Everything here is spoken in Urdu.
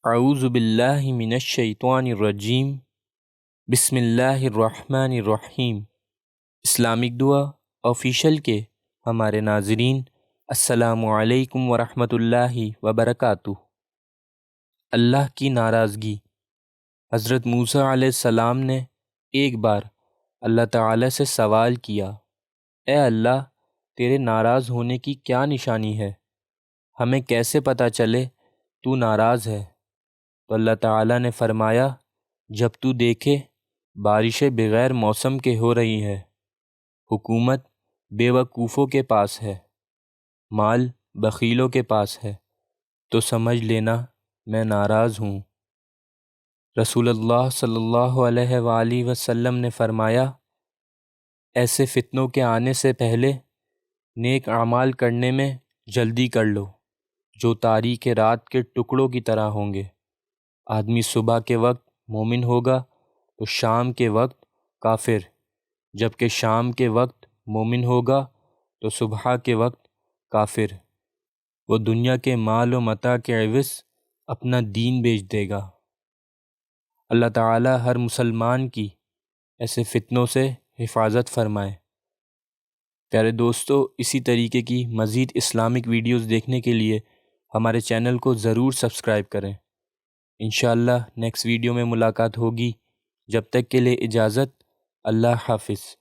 اعوذ باللہ من الشیطان الرجیم بسم اللہ الرحمن الرحیم۔ اسلامک دعا آفیشیل کے ہمارے ناظرین، السلام علیکم ورحمۃ اللہ وبرکاتہ۔ اللہ کی ناراضگی۔ حضرت موسیٰ علیہ السلام نے ایک بار اللہ تعالیٰ سے سوال کیا، اے اللہ، تیرے ناراض ہونے کی کیا نشانی ہے؟ ہمیں کیسے پتہ چلے تو ناراض ہے؟ تو اللہ تعالیٰ نے فرمایا، جب تو دیکھے بارشیں بغیر موسم کے ہو رہی ہے، حکومت بے وقوفوں کے پاس ہے، مال بخیلوں کے پاس ہے، تو سمجھ لینا میں ناراض ہوں۔ رسول اللہ صلی اللہ علیہ وآلہ وسلم نے فرمایا، ایسے فتنوں کے آنے سے پہلے نیک اعمال کرنے میں جلدی کر لو جو تاریک رات کے ٹکڑوں کی طرح ہوں گے۔ آدمی صبح کے وقت مومن ہوگا تو شام کے وقت کافر، جبکہ شام کے وقت مومن ہوگا تو صبح کے وقت کافر۔ وہ دنیا کے مال و متاع کے عوض اپنا دین بیچ دے گا۔ اللہ تعالی ہر مسلمان کی ایسے فتنوں سے حفاظت فرمائے۔ پیارے دوستو، اسی طریقے کی مزید اسلامک ویڈیوز دیکھنے کے لیے ہمارے چینل کو ضرور سبسکرائب کریں۔ انشاءاللہ نیکسٹ ویڈیو میں ملاقات ہوگی۔ جب تک کے لیے اجازت، اللہ حافظ۔